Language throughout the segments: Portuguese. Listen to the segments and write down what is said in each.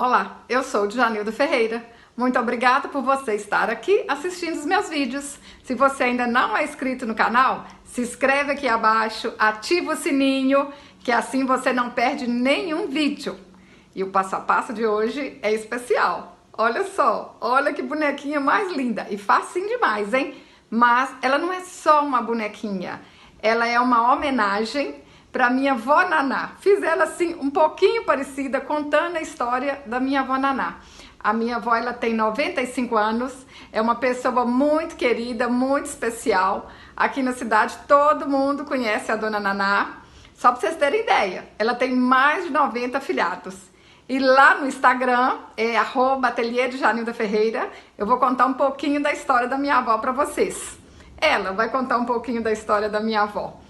Olá, eu sou Djanilda Ferreira. Muito obrigada por você estar aqui assistindo os meus vídeos. Se você ainda não é inscrito no canal, se inscreve aqui abaixo, ativa o sininho, que assim você não perde nenhum vídeo. E o passo a passo de hoje é especial. Olha só, olha que bonequinha mais linda e facinho demais, hein? Mas ela não é só uma bonequinha, ela é uma homenagem para minha avó Naná. Fiz ela assim um pouquinho parecida, contando a história da minha avó Naná. A minha avó, ela tem 95 anos, é uma pessoa muito querida, muito especial. Aqui na cidade todo mundo conhece a dona Naná. Só para vocês terem ideia, ela tem mais de 90 afilhados. E lá no Instagram, é @ateliê de Djanilda Ferreira, eu vou contar um pouquinho da história da minha avó para vocês. Ela vai contar um pouquinho da história da minha avó.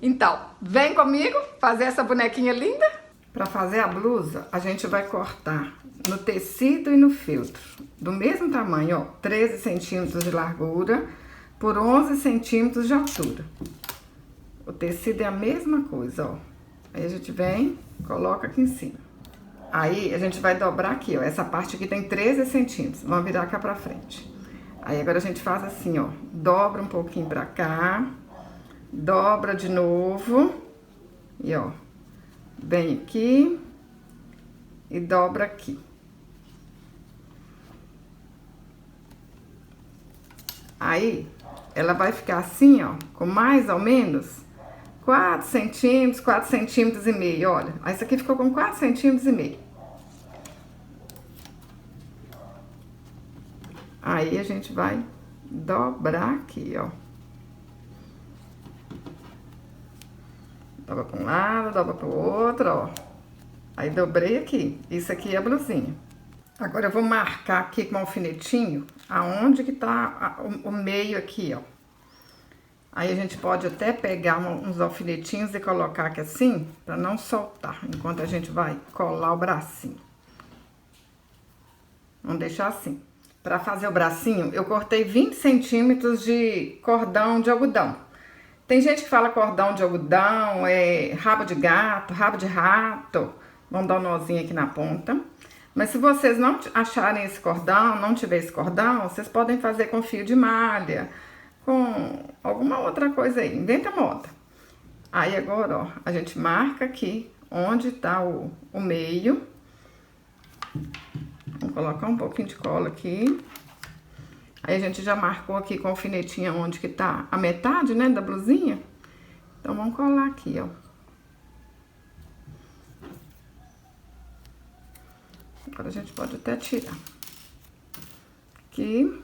Então, vem comigo fazer essa bonequinha linda? Para fazer a blusa, a gente vai cortar no tecido e no feltro, do mesmo tamanho, ó, 13 centímetros de largura por 11 centímetros de altura. O tecido é a mesma coisa, ó. Aí a gente vem, coloca aqui em cima. Aí a gente vai dobrar aqui, ó, essa parte aqui tem 13 centímetros, vamos virar cá pra frente. Aí agora a gente faz assim, ó, dobra um pouquinho pra cá, dobra de novo, e ó, vem aqui e dobra aqui. Aí, ela vai ficar assim, ó, com mais ou menos 4 centímetros, 4 centímetros e meio, olha. Essa aqui ficou com 4 centímetros e meio. Aí, a gente vai dobrar aqui, ó. Dobra para um lado, dobra para o outro, ó. Aí, dobrei aqui. Isso aqui é a blusinha. Agora, eu vou marcar aqui com um alfinetinho aonde que tá o meio aqui, ó. Aí, a gente pode até pegar uns alfinetinhos e colocar aqui assim, pra não soltar, enquanto a gente vai colar o bracinho. Vamos deixar assim. Pra fazer o bracinho, eu cortei 20 centímetros de cordão de algodão. Tem gente que fala cordão de algodão, rabo de gato, rabo de rato. Vamos dar um nozinho aqui na ponta. Mas se vocês não acharem esse cordão, não tiver esse cordão, vocês podem fazer com fio de malha, com alguma outra coisa aí, inventa moda. Aí agora, ó, a gente marca aqui onde tá o meio. Vamos colocar um pouquinho de cola aqui. Aí a gente já marcou aqui com o alfinetinho onde que tá a metade, né, da blusinha. Então, vamos colar aqui, ó. Agora a gente pode até tirar. Aqui.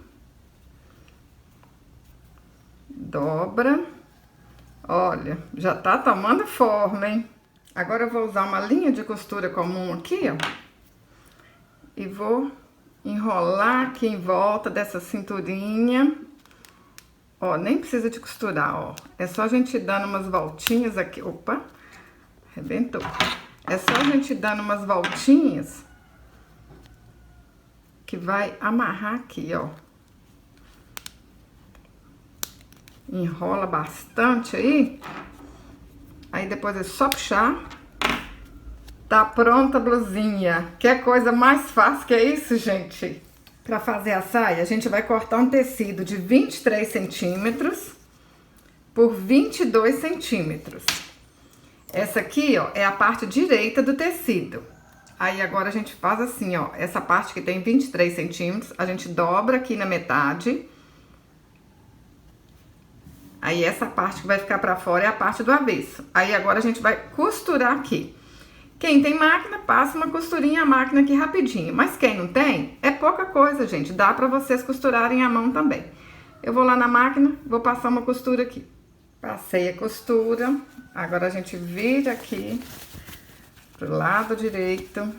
Dobra. Olha, já tá tomando forma, hein? Agora eu vou usar uma linha de costura comum aqui, ó. E vou enrolar aqui em volta dessa cinturinha. Ó, nem precisa de costurar, ó. É só a gente ir dando umas voltinhas aqui. Opa, arrebentou. É só a gente ir dando umas voltinhas que vai amarrar aqui, ó. Enrola bastante aí. Aí depois é só puxar. Tá pronta a blusinha. Quer coisa mais fácil que isso, gente? Pra fazer a saia, a gente vai cortar um tecido de 23 centímetros por 22 centímetros. Essa aqui, ó, é a parte direita do tecido. Aí agora a gente faz assim, ó, essa parte que tem 23 centímetros, a gente dobra aqui na metade. Aí essa parte que vai ficar pra fora é a parte do avesso. Aí agora a gente vai costurar aqui. Quem tem máquina, passa uma costurinha à máquina aqui rapidinho. Mas quem não tem, é pouca coisa, gente. Dá pra vocês costurarem à mão também. Eu vou lá na máquina, vou passar uma costura aqui. Passei a costura. Agora a gente vira aqui pro lado direito.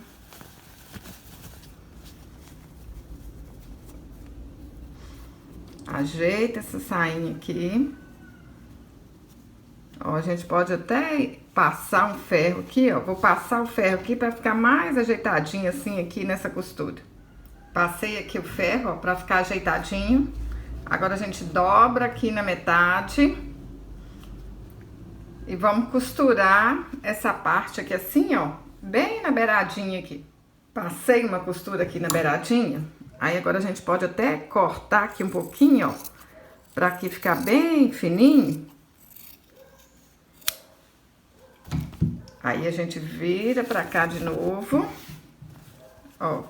Ajeita essa sainha aqui. Ó, a gente pode até passar um ferro aqui, ó. Vou passar o ferro aqui pra ficar mais ajeitadinho assim aqui nessa costura. Passei aqui o ferro, ó, pra ficar ajeitadinho. Agora a gente dobra aqui na metade. E vamos costurar essa parte aqui assim, ó, bem na beiradinha aqui. Passei uma costura aqui na beiradinha. Aí agora a gente pode até cortar aqui um pouquinho, ó, pra aqui ficar bem fininho. Aí a gente vira pra cá de novo, ó.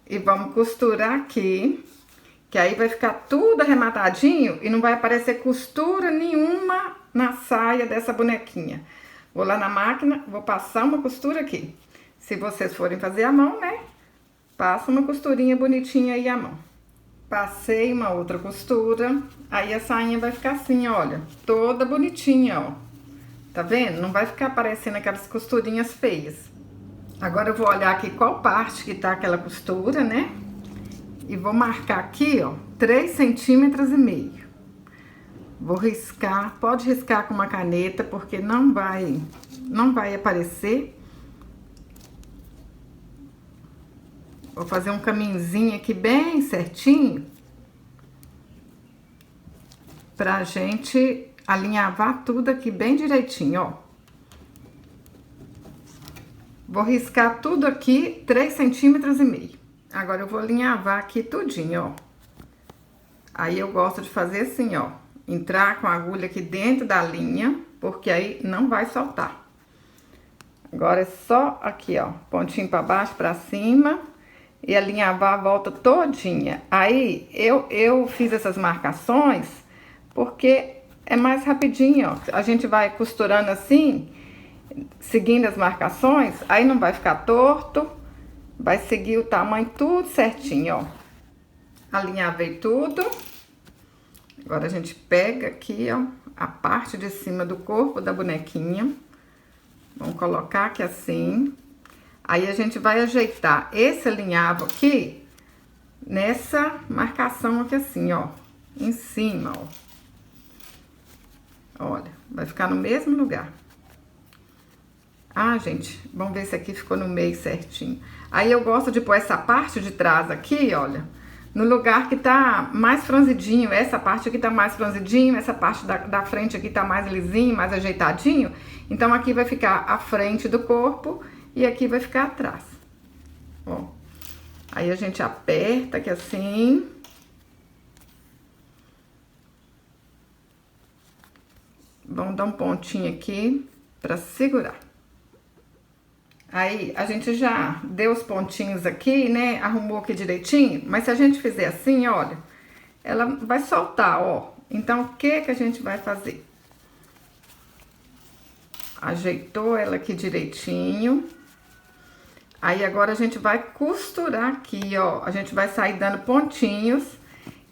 E vamos costurar aqui, que aí vai ficar tudo arrematadinho e não vai aparecer costura nenhuma na saia dessa bonequinha. Vou lá na máquina, vou passar uma costura aqui. Se vocês forem fazer à mão, né? Passa uma costurinha bonitinha aí à mão. Passei uma outra costura, aí a sainha vai ficar assim, olha, toda bonitinha, ó. Tá vendo? Não vai ficar aparecendo aquelas costurinhas feias. Agora eu vou olhar aqui qual parte que tá aquela costura, né? E vou marcar aqui, ó, 3,5 cm. Vou riscar, pode riscar com uma caneta, porque não vai aparecer. Vou fazer um caminhozinho aqui bem certinho, pra gente alinhavar tudo aqui bem direitinho, ó. Vou riscar tudo aqui 3,5 cm. Agora eu vou alinhavar aqui tudinho, ó. Aí eu gosto de fazer assim, ó, entrar com a agulha aqui dentro da linha, porque aí não vai soltar. Agora é só aqui, ó, pontinho pra baixo, pra cima, e alinhavar a volta todinha. Aí eu fiz essas marcações porque é mais rapidinho, ó. A gente vai costurando assim, seguindo as marcações, aí não vai ficar torto, vai seguir o tamanho tudo certinho, ó. Alinhavei tudo. Agora a gente pega aqui, ó, a parte de cima do corpo da bonequinha. Vamos colocar aqui assim. Aí a gente vai ajeitar esse alinhavo aqui nessa marcação aqui assim, ó, em cima, ó. Olha, vai ficar no mesmo lugar. Ah, gente, vamos ver se aqui ficou no meio certinho. Aí eu gosto de pôr essa parte de trás aqui, olha, no lugar que tá mais franzidinho. Essa parte aqui tá mais franzidinho, essa parte da frente aqui tá mais lisinho, mais ajeitadinho. Então aqui vai ficar a frente do corpo e aqui vai ficar atrás, ó. Aí a gente aperta aqui assim. Vamos dar um pontinho aqui pra segurar. Aí a gente já deu os pontinhos aqui, né? Arrumou aqui direitinho. Mas se a gente fizer assim, olha, ela vai soltar, ó. Então o que que a gente vai fazer? Ajeitou ela aqui direitinho. Aí agora a gente vai costurar aqui, ó. A gente vai sair dando pontinhos.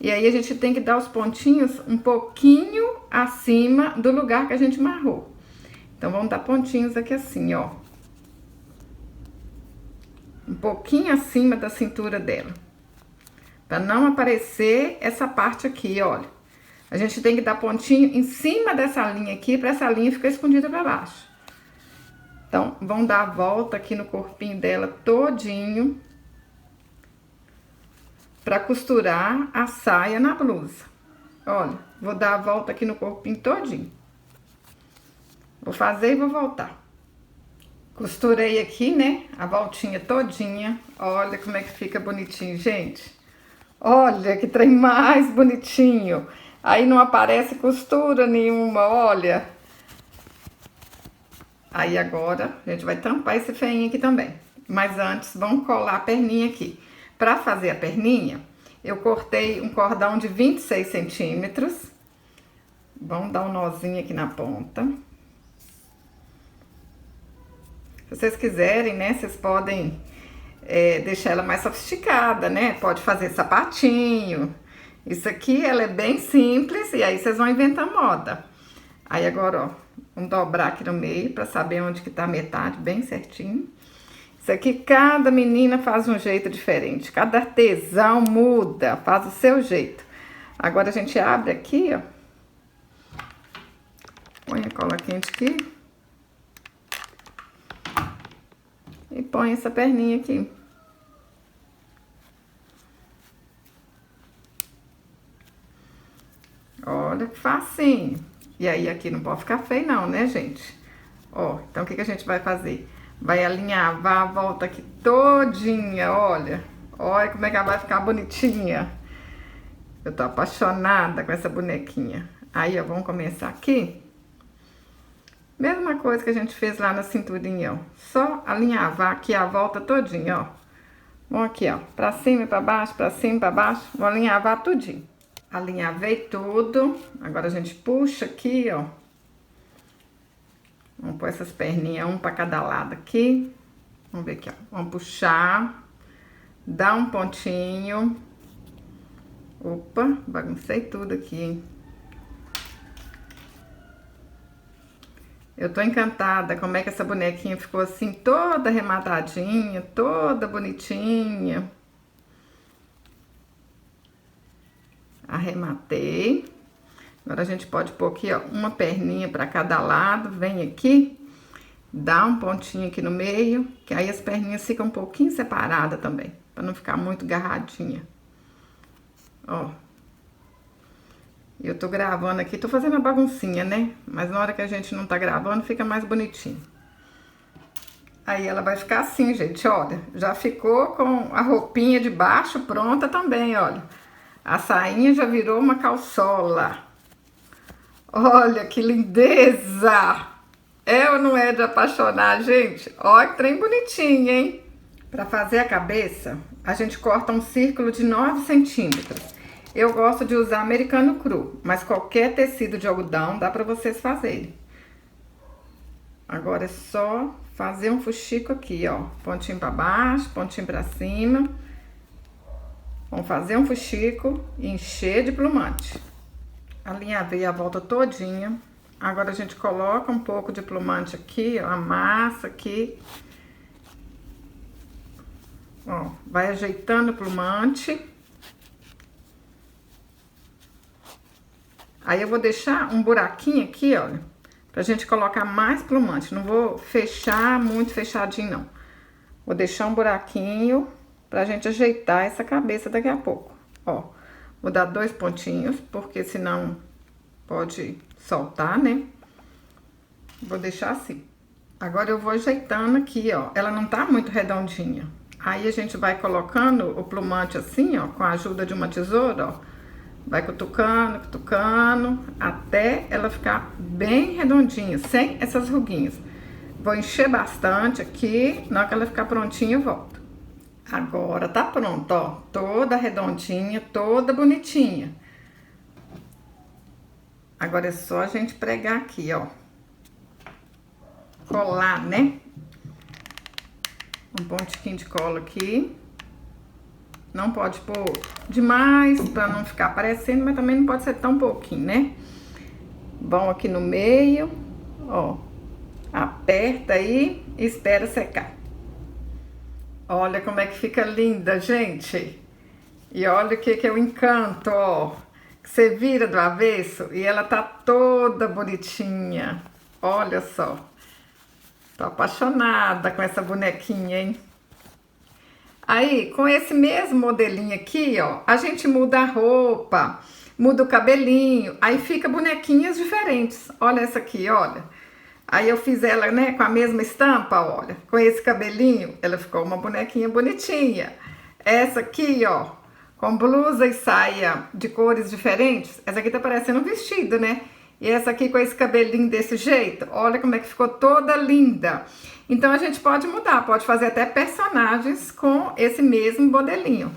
E aí a gente tem que dar os pontinhos um pouquinho acima do lugar que a gente marrou. Então vamos dar pontinhos aqui assim, ó. Um pouquinho acima da cintura dela. Pra não aparecer essa parte aqui, olha. A gente tem que dar pontinho em cima dessa linha aqui, pra essa linha ficar escondida pra baixo. Então, vamos dar a volta aqui no corpinho dela todinho, pra costurar a saia na blusa. Olha, vou dar a volta aqui no corpinho todinho. Vou fazer e vou voltar. Costurei aqui, né, a voltinha todinha. Olha como é que fica bonitinho, gente. Olha que trem mais bonitinho. Aí não aparece costura nenhuma, olha. Aí agora a gente vai tampar esse feinho aqui também. Mas antes, vamos colar a perninha aqui. Pra fazer a perninha, eu cortei um cordão de 26 centímetros. Vamos dar um nozinho aqui na ponta. Se vocês quiserem, né, vocês podem deixar ela mais sofisticada, né? Pode fazer sapatinho. Isso aqui, ela é bem simples e aí vocês vão inventar moda. Aí agora, ó, vamos dobrar aqui no meio pra saber onde que tá a metade, bem certinho. Isso aqui, cada menina faz um jeito diferente. Cada artesão muda, faz o seu jeito. Agora a gente abre aqui, ó. Põe a cola quente aqui. E põe essa perninha aqui. Olha que facinho. E aí aqui não pode ficar feio não, né, gente? Ó, então o que que a gente vai fazer? Vai alinhavar a volta aqui todinha, olha. Olha como é que ela vai ficar bonitinha. Eu tô apaixonada com essa bonequinha. Aí, ó, vamos começar aqui. Mesma coisa que a gente fez lá na cinturinha, ó. Só alinhavar aqui a volta todinha, ó. Vamos aqui, ó, pra cima e pra baixo, pra cima e pra baixo. Vou alinhavar tudinho. Alinhavei tudo. Agora a gente puxa aqui, ó. Vamos pôr essas perninhas, um pra cada lado aqui. Vamos ver aqui, ó. Vamos puxar. Dá um pontinho. Opa, baguncei tudo aqui, hein? Eu tô encantada como é que essa bonequinha ficou assim, toda arrematadinha, toda bonitinha. Arrematei. Agora a gente pode pôr aqui, ó, uma perninha pra cada lado. Vem aqui, dá um pontinho aqui no meio, que aí as perninhas ficam um pouquinho separadas também, pra não ficar muito agarradinha. Ó. Eu tô gravando aqui, tô fazendo a baguncinha, né? Mas na hora que a gente não tá gravando, fica mais bonitinho. Aí ela vai ficar assim, gente, olha. Já ficou com a roupinha de baixo pronta também, olha. A sainha já virou uma calçola. Olha que lindeza! É ou não é de apaixonar, gente? Olha que trem bonitinho, hein? Pra fazer a cabeça, a gente corta um círculo de 9 centímetros. Eu gosto de usar americano cru, mas qualquer tecido de algodão dá pra vocês fazerem. Agora é só fazer um fuxico aqui, ó. Pontinho pra baixo, pontinho pra cima. Vamos fazer um fuxico e encher de plumante. Alinhavei a volta todinha. Agora a gente coloca um pouco de plumante aqui, ó, amassa aqui. Ó, vai ajeitando o plumante. Aí eu vou deixar um buraquinho aqui, olha, pra gente colocar mais plumante. Não vou fechar muito fechadinho, não. Vou deixar um buraquinho pra gente ajeitar essa cabeça daqui a pouco. Ó, vou dar 2 pontinhos, porque senão pode soltar, né? Vou deixar assim. Agora eu vou ajeitando aqui, ó. Ela não tá muito redondinha. Aí a gente vai colocando o plumante assim, ó, com a ajuda de uma tesoura, ó. Vai cutucando, cutucando, até ela ficar bem redondinha, sem essas ruguinhas. Vou encher bastante aqui, na hora que ela ficar prontinha eu volto. Agora tá pronto, ó, toda redondinha, toda bonitinha. Agora é só a gente pregar aqui, ó. Colar, né? Um pontinho de cola aqui. Não pode pôr demais pra não ficar aparecendo, mas também não pode ser tão pouquinho, né? Bom aqui no meio, ó. Aperta aí e espera secar. Olha como é que fica linda, gente. E olha o que é o encanto, ó. Que você vira do avesso e ela tá toda bonitinha. Olha só. Tô apaixonada com essa bonequinha, hein? Aí, com esse mesmo modelinho aqui, ó, a gente muda a roupa, muda o cabelinho, aí fica bonequinhas diferentes. Olha essa aqui, olha. Aí eu fiz ela, né, com a mesma estampa, olha, com esse cabelinho, ela ficou uma bonequinha bonitinha. Essa aqui, ó, com blusa e saia de cores diferentes, essa aqui tá parecendo um vestido, né? E essa aqui com esse cabelinho desse jeito, olha como é que ficou toda linda. Então a gente pode mudar, pode fazer até personagens com esse mesmo modelinho.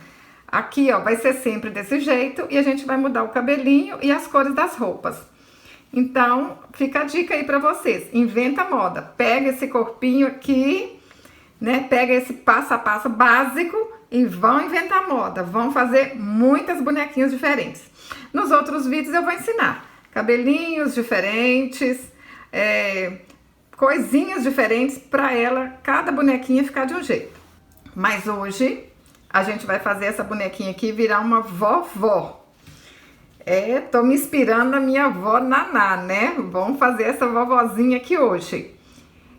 Aqui, ó, vai ser sempre desse jeito e a gente vai mudar o cabelinho e as cores das roupas. Então, fica a dica aí pra vocês. Inventa moda. Pega esse corpinho aqui, né? Pega esse passo a passo básico e vão inventar moda. Vão fazer muitas bonequinhas diferentes. Nos outros vídeos eu vou ensinar cabelinhos diferentes, coisinhas diferentes pra ela, cada bonequinha ficar de um jeito. Mas hoje a gente vai fazer essa bonequinha aqui virar uma vovó. Tô me inspirando na minha avó Naná, né? Vamos fazer essa vovozinha aqui hoje.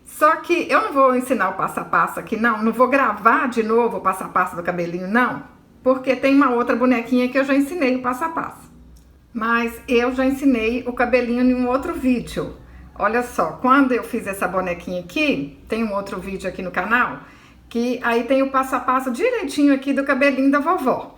Só que eu não vou ensinar o passo a passo aqui, não vou gravar de novo o passo a passo do cabelinho, não. Porque tem uma outra bonequinha que eu já ensinei o passo a passo. Mas eu já ensinei o cabelinho em um outro vídeo. Olha só, quando eu fiz essa bonequinha aqui, tem um outro vídeo aqui no canal, que aí tem o passo a passo direitinho aqui do cabelinho da vovó.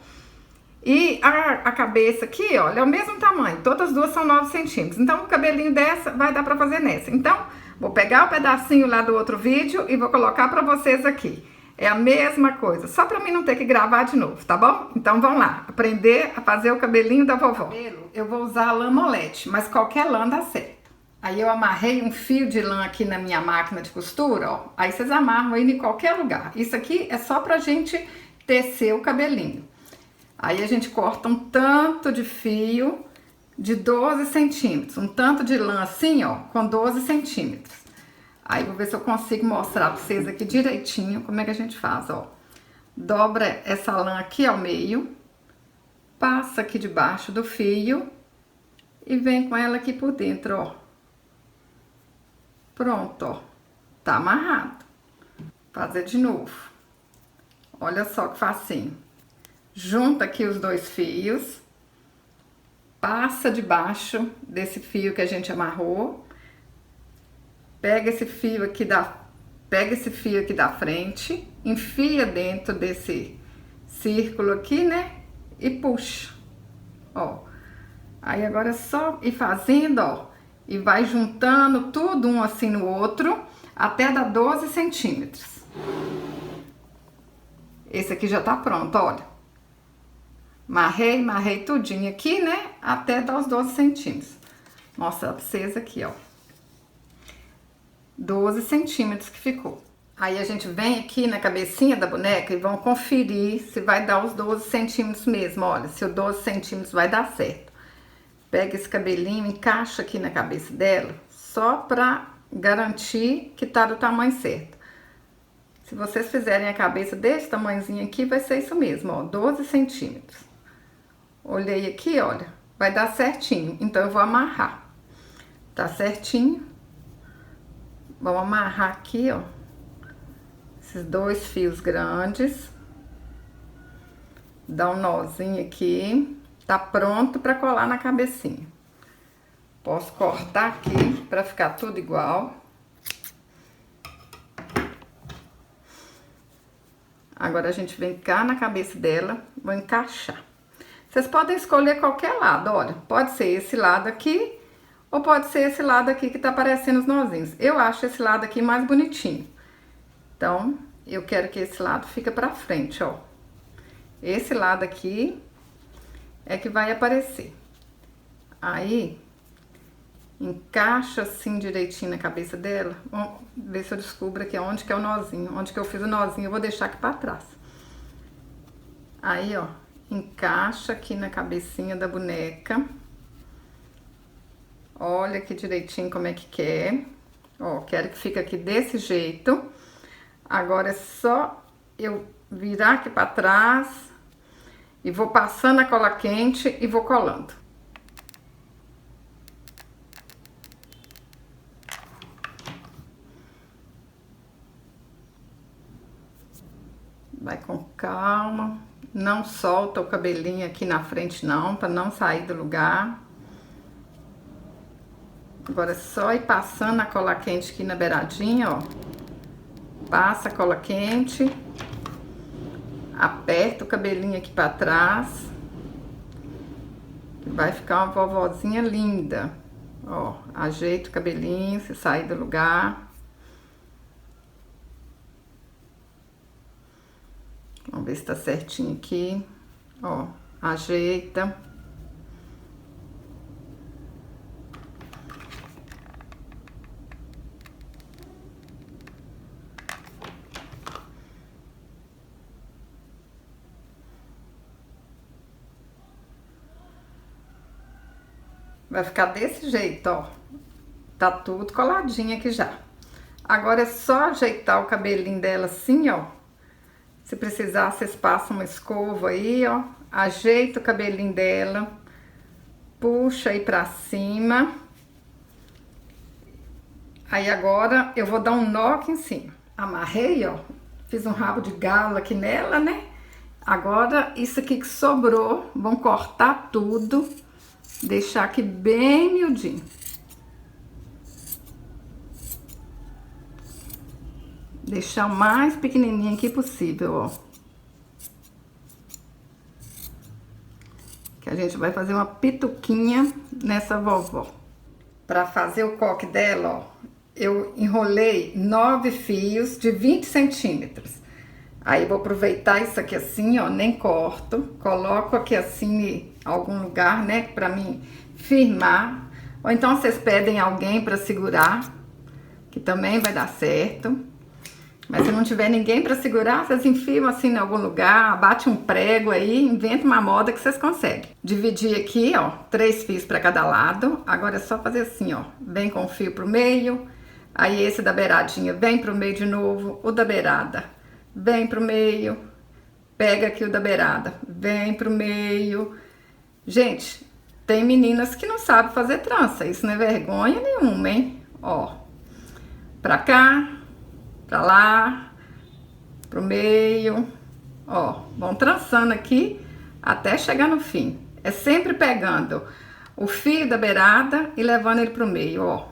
E a cabeça aqui, olha, é o mesmo tamanho, todas as duas são 9 centímetros. Então, o cabelinho dessa vai dar pra fazer nessa. Então, vou pegar o pedacinho lá do outro vídeo e vou colocar pra vocês aqui. É a mesma coisa, só pra mim não ter que gravar de novo, tá bom? Então, vamos lá, aprender a fazer o cabelinho da vovó. Eu vou usar a lã molete, mas qualquer lã dá certo. Aí eu amarrei um fio de lã aqui na minha máquina de costura, ó. Aí vocês amarram aí em qualquer lugar. Isso aqui é só pra gente tecer o cabelinho. Aí a gente corta um tanto de fio de 12 centímetros. Um tanto de lã assim, ó, com 12 centímetros. Aí vou ver se eu consigo mostrar pra vocês aqui direitinho como é que a gente faz, ó. Dobra essa lã aqui ao meio. Passa aqui debaixo do fio. E vem com ela aqui por dentro, ó. Pronto, ó. Tá amarrado. Fazer de novo. Olha só que facinho. Junta aqui os dois fios. Passa debaixo desse fio que a gente amarrou. Pega esse fio aqui da frente, enfia dentro desse círculo aqui, né? E puxa. Ó. Aí agora é só ir fazendo, ó. E vai juntando tudo um assim no outro, até dar 12 centímetros. Esse aqui já tá pronto, olha. Marrei tudinho aqui, né? Até dar os 12 centímetros. Vou mostrar pra vocês aqui, ó. 12 centímetros que ficou. Aí a gente vem aqui na cabecinha da boneca e vão conferir se vai dar os 12 centímetros mesmo, olha. Se o 12 centímetros vai dar certo. Pega esse cabelinho, encaixa aqui na cabeça dela, só pra garantir que tá do tamanho certo. Se vocês fizerem a cabeça desse tamanhozinho aqui, vai ser isso mesmo, ó, 12 centímetros. Olhei aqui, olha, vai dar certinho, então eu vou amarrar. Tá certinho. Vamos amarrar aqui, ó, esses dois fios grandes. Dá um nozinho aqui. Tá pronto pra colar na cabecinha. Posso cortar aqui pra ficar tudo igual. Agora a gente vem cá na cabeça dela, vou encaixar. Vocês podem escolher qualquer lado, olha. Pode ser esse lado aqui, ou pode ser esse lado aqui que tá aparecendo os nozinhos. Eu acho esse lado aqui mais bonitinho. Então, eu quero que esse lado fique pra frente, ó. Esse lado aqui é que vai aparecer. Aí, encaixa assim direitinho na cabeça dela. Vamos ver se eu descubro aqui onde que é o nozinho. Onde que eu fiz o nozinho, eu vou deixar aqui pra trás. Aí, ó, encaixa aqui na cabecinha da boneca. Olha aqui direitinho como é que quer. Ó, quero que fique aqui desse jeito. Agora é só eu virar aqui pra trás. E vou passando a cola quente e vou colando. Vai com calma. Não solta o cabelinho aqui na frente não, para não sair do lugar. Agora é só ir passando a cola quente aqui na beiradinha, ó. Passa a cola quente. Aperta o cabelinho aqui pra trás. Vai ficar uma vovozinha linda. Ó, ajeita o cabelinho, se sair do lugar. Vamos ver se tá certinho aqui. Ó, ajeita. Vai ficar desse jeito, ó. Tá tudo coladinho aqui já. Agora é só ajeitar o cabelinho dela assim, ó. Se precisar, vocês passam uma escova aí, ó. Ajeita o cabelinho dela. Puxa aí pra cima. Aí agora eu vou dar um nó aqui em cima. Amarrei, ó. Fiz um rabo de galo aqui nela, né? Agora, isso aqui que sobrou, vamos cortar tudo. Deixar aqui bem miudinho. Deixar o mais pequenininho aqui possível, ó. Que a gente vai fazer uma pituquinha nessa vovó. Pra fazer o coque dela, ó, eu enrolei 9 fios de 20 centímetros. Aí vou aproveitar isso aqui assim, ó, nem corto. Coloco aqui assim em algum lugar, né, pra mim firmar. Ou então vocês pedem alguém pra segurar, que também vai dar certo. Mas se não tiver ninguém para segurar, vocês enfiam assim em algum lugar, bate um prego aí, inventa uma moda que vocês conseguem. Dividir aqui, ó, 3 fios para cada lado. Agora é só fazer assim, ó, vem com o fio pro meio, aí esse da beiradinha vem pro meio de novo, o da beirada vem pro meio, pega aqui o da beirada, vem pro meio. Gente, tem meninas que não sabem fazer trança, isso não é vergonha nenhuma, hein? Ó, pra cá, pra lá, pro meio, ó, vão trançando aqui até chegar no fim. É sempre pegando o fio da beirada e levando ele pro meio, ó.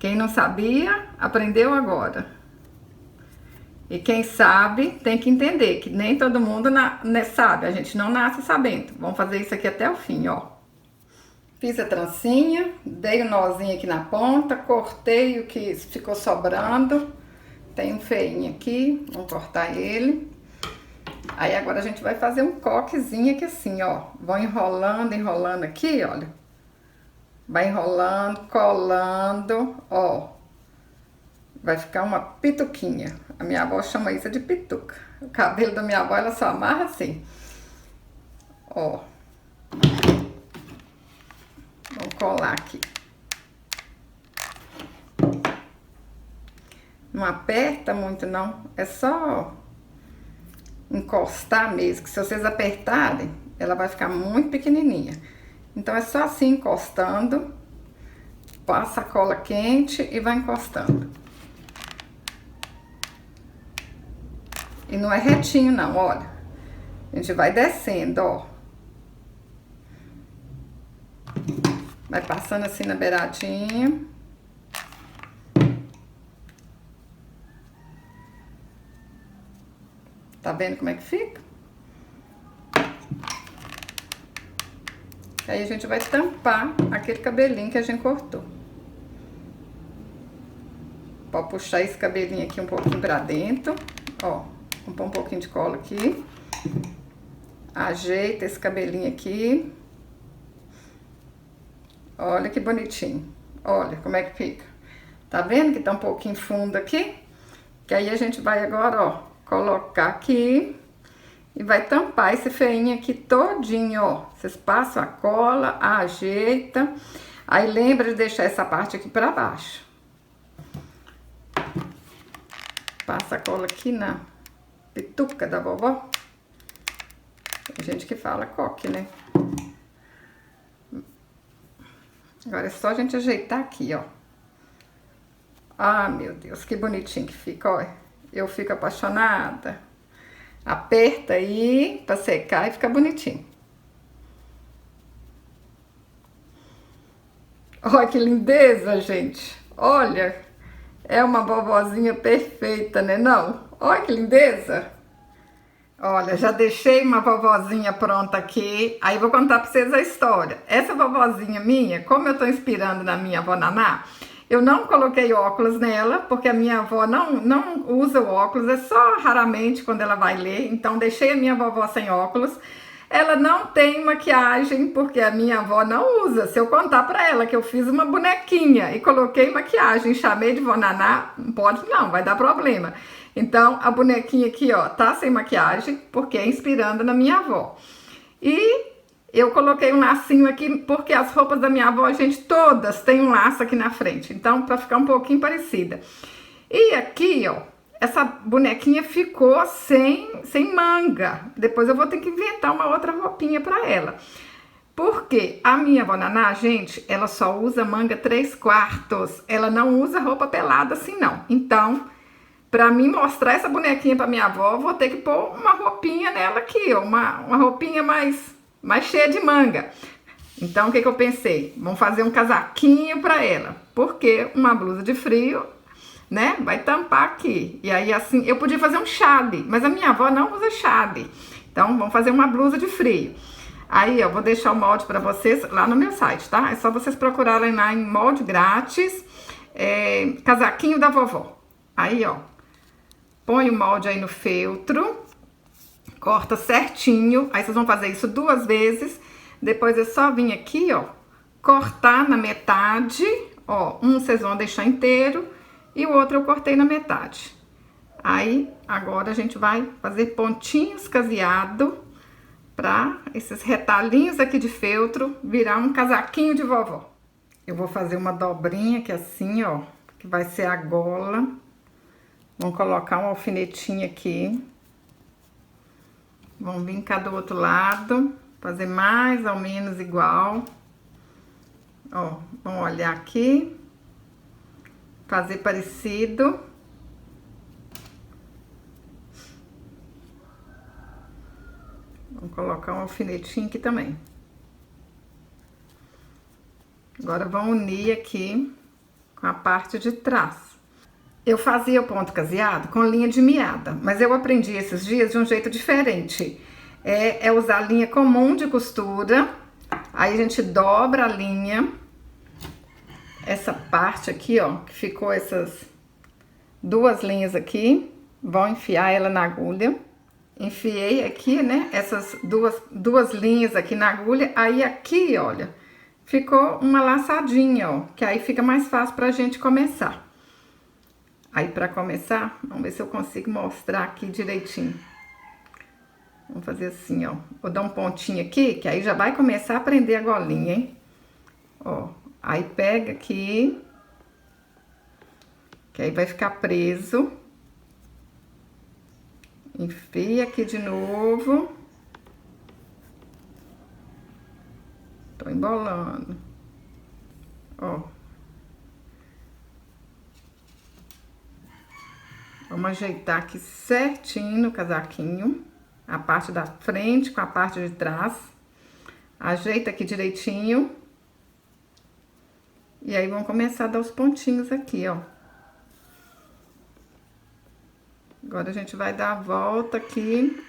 Quem não sabia, aprendeu agora. E quem sabe, tem que entender que nem todo mundo sabe, a gente não nasce sabendo. Vamos fazer isso aqui até o fim, ó. Fiz a trancinha, dei um nozinho aqui na ponta, cortei o que ficou sobrando. Tem um feinho aqui, vamos cortar ele. Aí agora a gente vai fazer um coquezinho aqui assim, ó. Vão enrolando, enrolando aqui, olha. Vai enrolando, colando, ó. Vai ficar uma pituquinha. A minha avó chama isso de pituca. O cabelo da minha avó, ela só amarra assim. Ó. Vou colar aqui. Não aperta muito não, é só encostar mesmo, que se vocês apertarem, ela vai ficar muito pequenininha. Então é só assim encostando, passa a cola quente e vai encostando. E não é retinho não, olha. A gente vai descendo, ó. Vai passando assim na beiradinha. Tá vendo como é que fica? Aí a gente vai tampar aquele cabelinho que a gente cortou. Pode puxar esse cabelinho aqui um pouquinho pra dentro. Ó, vamos pôr um pouquinho de cola aqui. Ajeita esse cabelinho aqui. Olha que bonitinho. Olha como é que fica. Tá vendo que tá um pouquinho fundo aqui? Que aí a gente vai agora, ó, colocar aqui e vai tampar esse feinho aqui todinho, ó. Vocês passam a cola, ajeita. Aí lembra de deixar essa parte aqui pra baixo. Passa a cola aqui na pituca da vovó. Tem gente que fala coque, né? Agora é só a gente ajeitar aqui, ó. Ah, meu Deus, que bonitinho que fica, ó. Eu fico apaixonada. Aperta aí pra secar e fica bonitinho. Olha que lindeza, gente. Olha, é uma vovozinha perfeita, né não? Olha que lindeza. Olha, já deixei uma vovozinha pronta aqui. Aí vou contar pra vocês a história. Essa vovozinha minha, como eu tô inspirando na minha avó Naná, eu não coloquei óculos nela, porque a minha avó não usa o óculos, é só raramente quando ela vai ler. Então deixei a minha vovó sem óculos. Ela não tem maquiagem, porque a minha avó não usa. Se eu contar pra ela que eu fiz uma bonequinha e coloquei maquiagem, chamei de vó Naná, não pode não, vai dar problema. Então, a bonequinha aqui, ó, tá sem maquiagem, porque é inspirando na minha avó. E eu coloquei um lacinho aqui, porque as roupas da minha avó, gente, todas têm um laço aqui na frente. Então, pra ficar um pouquinho parecida. E aqui, ó, essa bonequinha ficou sem manga. Depois eu vou ter que inventar uma outra roupinha pra ela. Porque a minha avó Naná, gente, ela só usa manga 3/4. Ela não usa roupa pelada assim, não. Então, pra mim mostrar essa bonequinha pra minha avó, vou ter que pôr uma roupinha nela aqui, ó. Uma roupinha mais cheia de manga. Então, o que eu pensei? Vamos fazer um casaquinho pra ela. Porque uma blusa de frio, né? Vai tampar aqui. E aí assim, eu podia fazer um chale, mas a minha avó não usa chale. Então, vamos fazer uma blusa de frio. Aí, ó, vou deixar o molde pra vocês lá no meu site, tá? É só vocês procurarem lá em molde grátis, casaquinho da vovó. Aí, ó, põe o molde aí no feltro, corta certinho. Aí vocês vão fazer isso 2 vezes. Depois é só vir aqui, ó, cortar na metade. Ó, um vocês vão deixar inteiro e o outro eu cortei na metade. Aí, agora a gente vai fazer pontinhos caseados pra esses retalhinhos aqui de feltro virar um casaquinho de vovó. Eu vou fazer uma dobrinha aqui assim, ó, que vai ser a gola. Vamos colocar um alfinetinho aqui. Vamos vir cá do outro lado, fazer mais ou menos igual. Ó, vamos olhar aqui, fazer parecido. Vamos colocar um alfinetinho aqui também. Agora vamos unir aqui com a parte de trás. Eu fazia o ponto caseado com linha de meada, mas eu aprendi esses dias de um jeito diferente. É usar linha comum de costura. Aí a gente dobra a linha. Essa parte aqui, ó, que ficou essas 2 linhas aqui, vão enfiar ela na agulha. Enfiei aqui, né, essas duas linhas aqui na agulha, aí aqui, olha, ficou uma laçadinha, ó, que aí fica mais fácil pra gente começar. Aí, pra começar, vamos ver se eu consigo mostrar aqui direitinho. Vamos fazer assim, ó, vou dar um pontinho aqui, que aí já vai começar a prender a golinha, hein. Ó, aí pega aqui, que aí vai ficar preso. Enfia aqui de novo. Tô embolando. Ó. Vamos ajeitar aqui certinho no casaquinho. A parte da frente com a parte de trás. Ajeita aqui direitinho. E aí, vamos começar a dar os pontinhos aqui, ó. Agora, a gente vai dar a volta aqui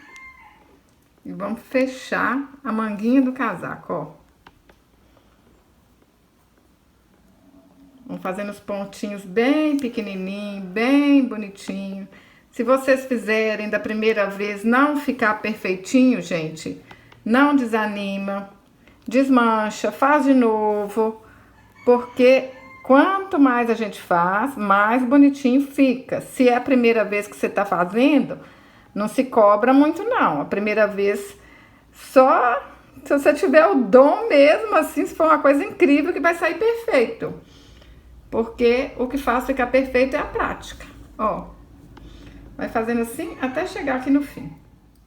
e vamos fechar a manguinha do casaco, ó. Vamos fazendo os pontinhos bem pequenininho, bem bonitinho. Se vocês fizerem da primeira vez não ficar perfeitinho, gente, não desanima, desmancha, faz de novo, porque quanto mais a gente faz, mais bonitinho fica. Se é a primeira vez que você tá fazendo, não se cobra muito não. A primeira vez, só se você tiver o dom mesmo, assim, se for uma coisa incrível, que vai sair perfeito. Porque o que faz ficar perfeito é a prática. Ó, vai fazendo assim até chegar aqui no fim.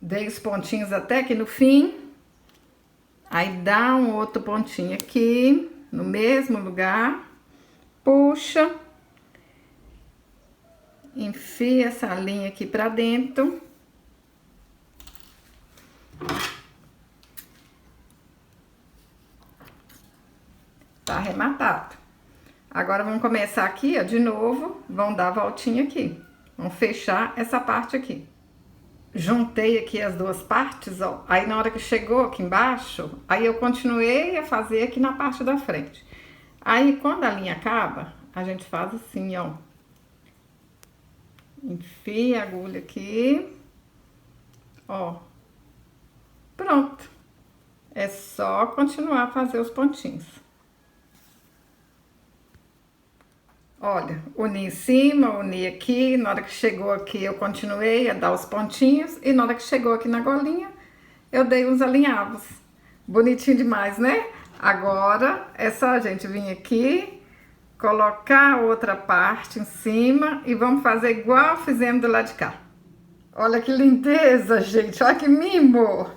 Dei os pontinhos até aqui no fim. Aí dá um outro pontinho aqui, no mesmo lugar. Puxa, enfia essa linha aqui pra dentro. Tá arrematado. Agora vamos começar aqui, ó, de novo, vamos dar a voltinha aqui. Vamos fechar essa parte aqui. Juntei aqui as 2 partes, ó. Aí na hora que chegou aqui embaixo, aí eu continuei a fazer aqui na parte da frente. Aí, quando a linha acaba, a gente faz assim, ó. Enfia a agulha aqui. Ó. Pronto. É só continuar a fazer os pontinhos. Olha, uni em cima, uni aqui. Na hora que chegou aqui, eu continuei a dar os pontinhos. E na hora que chegou aqui na golinha, eu dei uns alinhavos. Bonitinho demais, né? Agora, é só a gente vir aqui, colocar a outra parte em cima e vamos fazer igual fizemos do lado de cá. Olha que lindeza, gente, olha que mimo!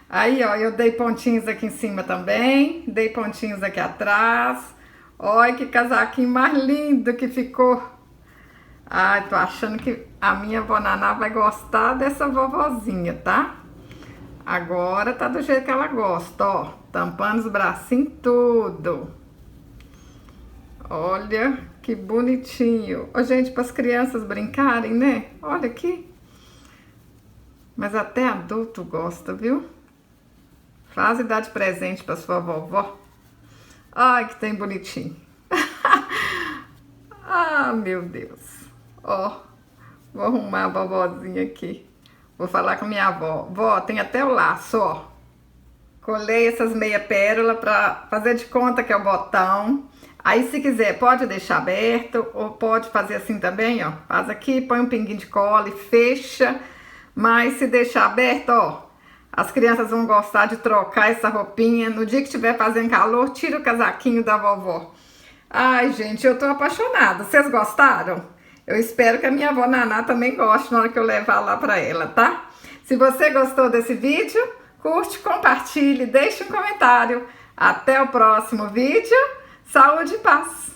Aí, ó, eu dei pontinhos aqui em cima também, dei pontinhos aqui atrás. Olha que casaquinho mais lindo que ficou. Ai, tô achando que a minha avó Naná vai gostar dessa vovozinha, tá? Agora tá do jeito que ela gosta, ó. Tampando os bracinhos tudo. Olha Que bonitinho. Ô, gente, para as crianças brincarem, né? Olha aqui. Mas até adulto gosta, viu? Faz e dá de presente para sua vovó. Ai, que tem bonitinho. Ah, meu Deus. Ó, vou arrumar a vovozinha aqui. Vou falar com minha avó. Vó, tem até o laço, ó. Colei essas meia pérola para fazer de conta que é o botão. Aí, se quiser, pode deixar aberto ou pode fazer assim também, ó. Faz aqui, põe um pinguinho de cola e fecha. Mas se deixar aberto, ó, as crianças vão gostar de trocar essa roupinha. No dia que estiver fazendo calor, tira o casaquinho da vovó. Ai, gente, eu tô apaixonada. Vocês gostaram? Eu espero que a minha avó Naná também goste na hora que eu levar lá pra ela, tá? Se você gostou desse vídeo, curte, compartilhe, deixe um comentário. Até o próximo vídeo. Saúde e paz!